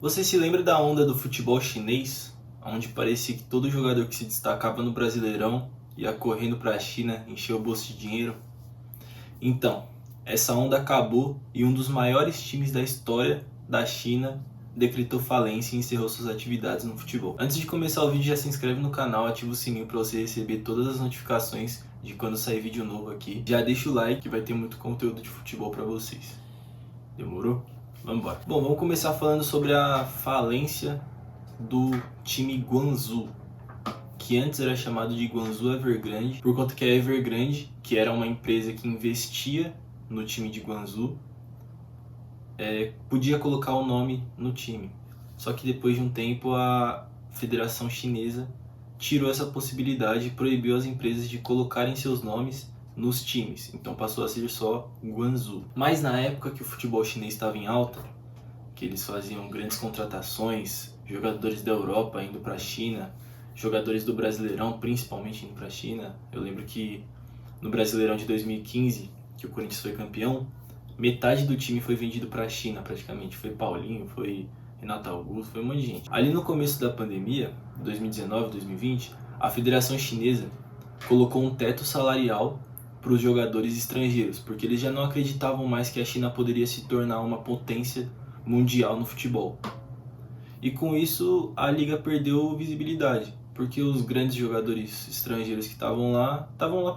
Você se lembra da onda do futebol chinês, onde parecia que todo jogador que se destacava no Brasileirão ia correndo para a China encher o bolso de dinheiro? Então, essa onda acabou e um dos maiores times da história da China decretou falência e encerrou suas atividades no futebol. Antes de começar o vídeo, já se inscreve no canal, ativa o sininho para você receber todas as notificações de quando sair vídeo novo aqui. Já deixa o like que vai ter muito conteúdo de futebol para vocês. Demorou? Vamos embora. Bom, vamos começar falando sobre a falência do time Guangzhou, que antes era chamado de Guangzhou Evergrande, por conta que a Evergrande, que era uma empresa que investia no time de Guangzhou, podia colocar o nome no time. Só que depois de um tempo a Federação Chinesa tirou essa possibilidade e proibiu as empresas de colocarem seus nomes nos times, então passou a ser só Guangzhou. Mas na época que o futebol chinês estava em alta, que eles faziam grandes contratações, jogadores da Europa indo para a China, jogadores do Brasileirão principalmente indo para a China. Eu lembro que no Brasileirão de 2015, que o Corinthians foi campeão, metade do time foi vendido para a China praticamente. Foi Paulinho, foi Renato Augusto, foi um monte de gente. Ali no começo da pandemia, 2019, 2020, a Federação Chinesa colocou um teto salarial para os jogadores estrangeiros, porque eles já não acreditavam mais que a China poderia se tornar uma potência mundial no futebol. E com isso a liga perdeu visibilidade, porque os grandes jogadores estrangeiros que estavam lá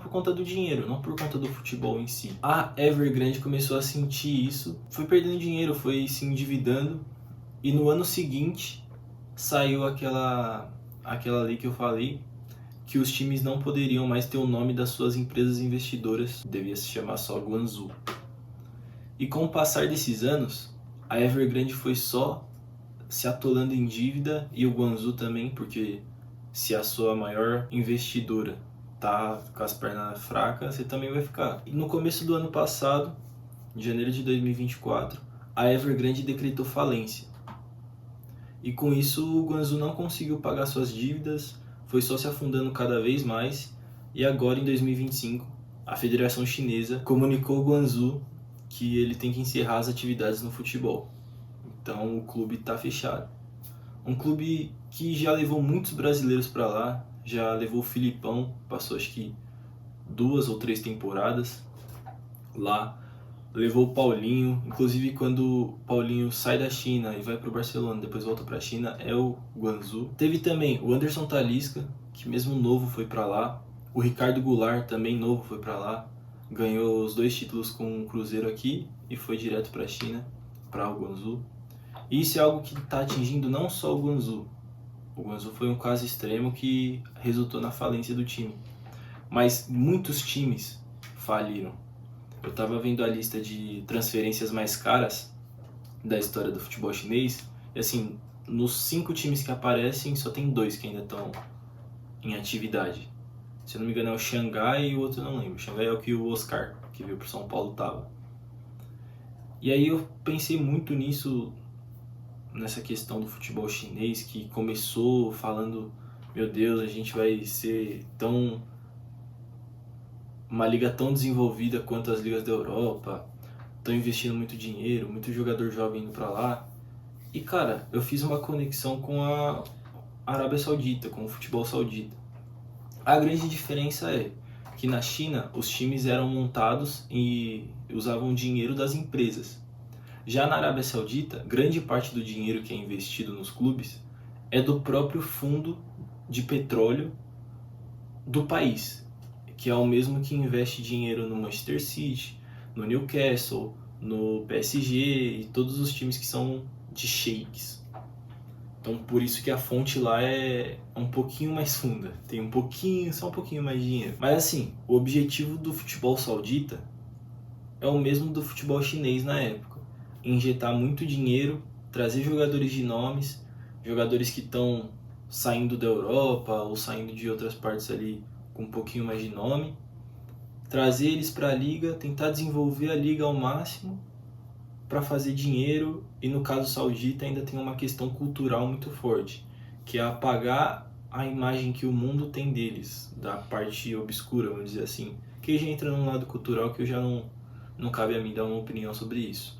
por conta do dinheiro, não por conta do futebol em si. A Evergrande começou a sentir isso, foi perdendo dinheiro, foi se endividando, e no ano seguinte saiu aquela lei que eu falei, que os times não poderiam mais ter o nome das suas empresas investidoras, devia se chamar só Guangzhou. E com o passar desses anos, a Evergrande foi só se atolando em dívida, e o Guangzhou também, porque se a sua maior investidora tá com as pernas fracas, você também vai ficar. E no começo do ano passado, em janeiro de 2024, a Evergrande decretou falência. E com isso o Guangzhou não conseguiu pagar suas dívidas, foi só se afundando cada vez mais, e agora em 2025 a Federação Chinesa comunicou ao Guangzhou que ele tem que encerrar as atividades no futebol. Então o clube está fechado. Um clube que já levou muitos brasileiros para lá, já levou o Filipão, passou acho que 2 ou 3 temporadas lá, levou o Paulinho, inclusive quando o Paulinho sai da China e vai para o Barcelona, depois volta para a China, é o Guangzhou. Teve também o Anderson Talisca, que mesmo novo foi para lá, o Ricardo Goulart também novo foi para lá, ganhou os 2 títulos com o Cruzeiro aqui e foi direto para a China, para o Guangzhou. E isso é algo que está atingindo não só o Guangzhou. O Guangzhou foi um caso extremo que resultou na falência do time, mas muitos times faliram. Eu estava vendo a lista de transferências mais caras da história do futebol chinês, e assim, nos 5 times que aparecem, só tem 2 que ainda estão em atividade. Se eu não me engano é o Xangai e o outro eu não lembro. O Xangai é o que o Oscar, que veio para São Paulo, tava. E aí eu pensei muito nisso, nessa questão do futebol chinês, que começou falando, meu Deus, a gente vai ser uma liga tão desenvolvida quanto as ligas da Europa, estão investindo muito dinheiro, muito jogador jovem indo para lá. E cara, eu fiz uma conexão com a Arábia Saudita, com o futebol saudita. A grande diferença é que na China os times eram montados e usavam dinheiro das empresas. Já na Arábia Saudita, grande parte do dinheiro que é investido nos clubes é do próprio fundo de petróleo do país, que é o mesmo que investe dinheiro no Manchester City, no Newcastle, no PSG e todos os times que são de sheiks. Então por isso que a fonte lá é um pouquinho mais funda, tem só um pouquinho mais de dinheiro. Mas assim, o objetivo do futebol saudita é o mesmo do futebol chinês na época: injetar muito dinheiro, trazer jogadores de nomes, jogadores que estão saindo da Europa ou saindo de outras partes ali com um pouquinho mais de nome, trazer eles para a liga, tentar desenvolver a liga ao máximo para fazer dinheiro. E no caso saudita ainda tem uma questão cultural muito forte, que é apagar a imagem que o mundo tem deles, da parte obscura, vamos dizer assim, que já entra num lado cultural que eu já não cabe a mim dar uma opinião sobre isso.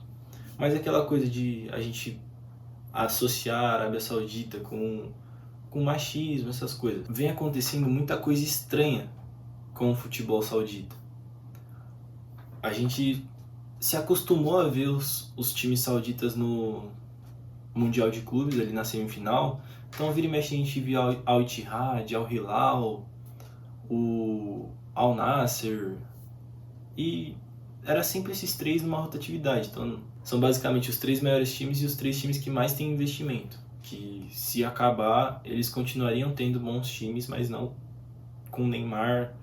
Mas aquela coisa de a gente associar a Arábia Saudita com machismo, essas coisas. Vem acontecendo muita coisa estranha com o futebol saudita. A gente se acostumou a ver os times sauditas no Mundial de Clubes, ali na semifinal. Então, vira e mexe, a gente via Al Ittihad, Al Hilal, o Al Nassr, e era sempre esses três numa rotatividade. Então, são basicamente os três maiores times e os três times que mais têm investimento. Que se acabar, eles continuariam tendo bons times, mas não com Neymar,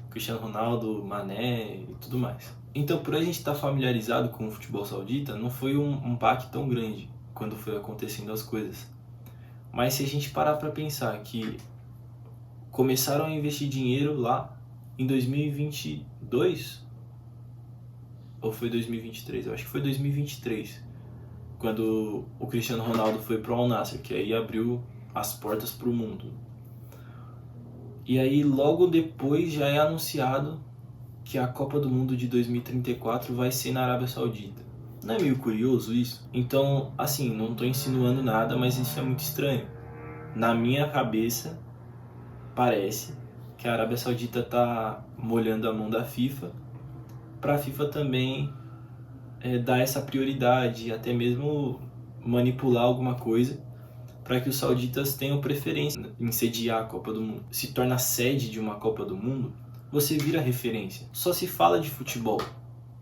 Cristiano Ronaldo, Mané e tudo mais. Então, por a gente estar familiarizado com o futebol saudita, não foi um baque tão grande quando foi acontecendo as coisas. Mas se a gente parar para pensar que começaram a investir dinheiro lá em 2022, ou foi 2023? Eu acho que foi 2023, quando o Cristiano Ronaldo foi pro Al Nassr, que aí abriu as portas para o mundo. E aí logo depois já é anunciado que a Copa do Mundo de 2034 vai ser na Arábia Saudita. Não é meio curioso isso? Então, assim, não estou insinuando nada, mas isso é muito estranho. Na minha cabeça, parece que a Arábia Saudita está molhando a mão da FIFA, para a FIFA também dar essa prioridade, até mesmo manipular alguma coisa, para que os sauditas tenham preferência em sediar a Copa do Mundo. Se torna sede de uma Copa do Mundo, você vira referência. Só se fala de futebol,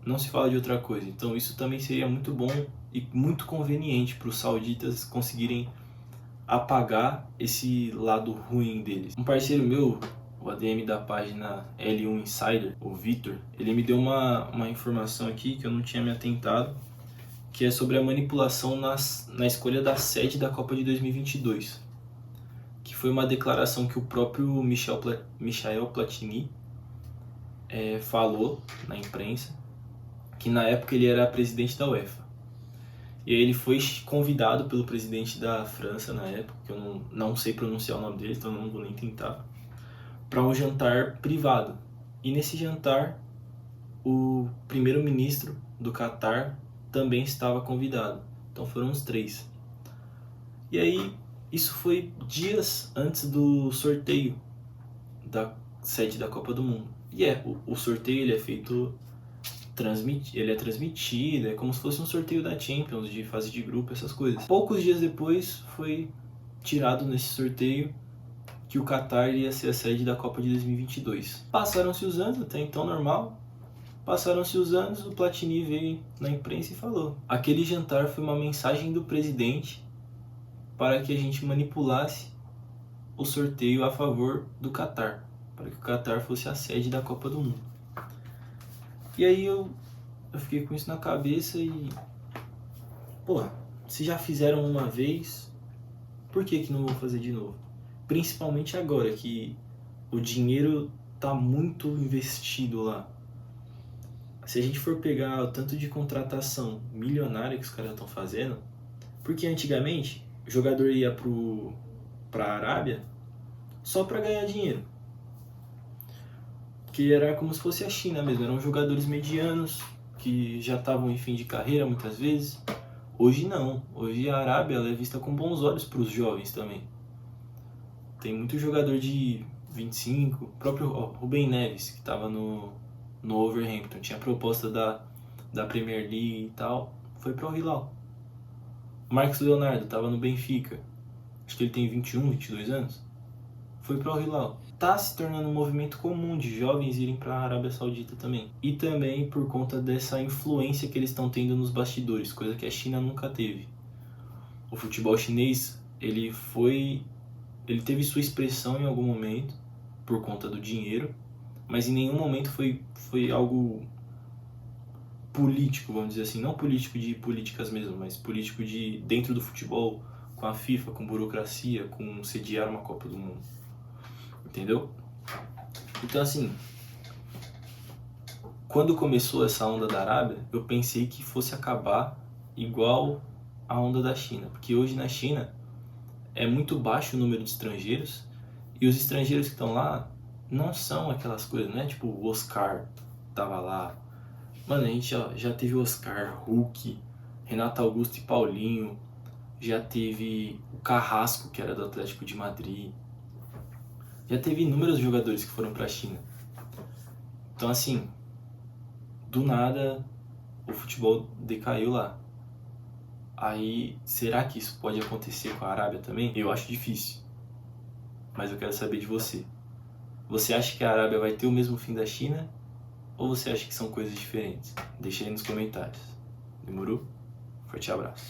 não se fala de outra coisa. Então isso também seria muito bom e muito conveniente para os sauditas conseguirem apagar esse lado ruim deles. Um parceiro meu, o ADM da página L1 Insider, o Vitor, ele me deu uma informação aqui que eu não tinha me atentado, que é sobre a manipulação na escolha da sede da Copa de 2022, que foi uma declaração que o próprio Michel Platini falou na imprensa, que na época ele era presidente da UEFA. E aí ele foi convidado pelo presidente da França na época, que eu não sei pronunciar o nome dele, então não vou nem tentar, para um jantar privado. E nesse jantar, o primeiro-ministro do Catar também estava convidado. Então foram os três. E aí, isso foi dias antes do sorteio da sede da Copa do Mundo. E o sorteio ele é feito, ele é transmitido, é como se fosse um sorteio da Champions, de fase de grupo, essas coisas. Poucos dias depois foi tirado nesse sorteio que o Catar ia ser a sede da Copa de 2022. Passaram-se os anos, até então normal. Passaram-se os anos, o Platini veio na imprensa e falou: aquele jantar foi uma mensagem do presidente para que a gente manipulasse o sorteio a favor do Catar, para que o Catar fosse a sede da Copa do Mundo. E aí eu fiquei com isso na cabeça e... Porra, se já fizeram uma vez, por que não vou fazer de novo? Principalmente agora que o dinheiro tá muito investido lá. Se a gente for pegar o tanto de contratação milionária que os caras estão fazendo, porque antigamente o jogador ia pra Arábia só para ganhar dinheiro. Que era como se fosse a China mesmo, eram jogadores medianos que já estavam em fim de carreira muitas vezes. Hoje não, hoje a Arábia ela é vista com bons olhos para os jovens também. Tem muito jogador de 25, o próprio Rubem Neves, que estava no Wolverhampton, tinha proposta da Premier League e tal, foi para o Hilal. Marcos Leonardo estava no Benfica, acho que ele tem 21, 22 anos, foi para o Hilal. Tá se tornando um movimento comum de jovens irem para a Arábia Saudita também. E também por conta dessa influência que eles estão tendo nos bastidores, coisa que a China nunca teve. O futebol chinês, ele teve sua expressão em algum momento por conta do dinheiro, mas em nenhum momento foi algo político, vamos dizer assim, não político de políticas mesmo, mas político de dentro do futebol, com a FIFA, com burocracia, com sediar uma Copa do Mundo. Entendeu? Então assim, quando começou essa onda da Arábia, eu pensei que fosse acabar igual a onda da China, porque hoje na China é muito baixo o número de estrangeiros e os estrangeiros que estão lá não são aquelas coisas, né? Tipo o Oscar tava lá. Mano, a gente já teve o Oscar, Hulk, Renato Augusto e Paulinho, já teve o Carrasco, que era do Atlético de Madrid, já teve inúmeros jogadores que foram para a China. Então, assim, do nada o futebol decaiu lá. Aí, será que isso pode acontecer com a Arábia também? Eu acho difícil, mas eu quero saber de você. Você acha que a Arábia vai ter o mesmo fim da China? Ou você acha que são coisas diferentes? Deixa aí nos comentários. Demorou? Forte abraço.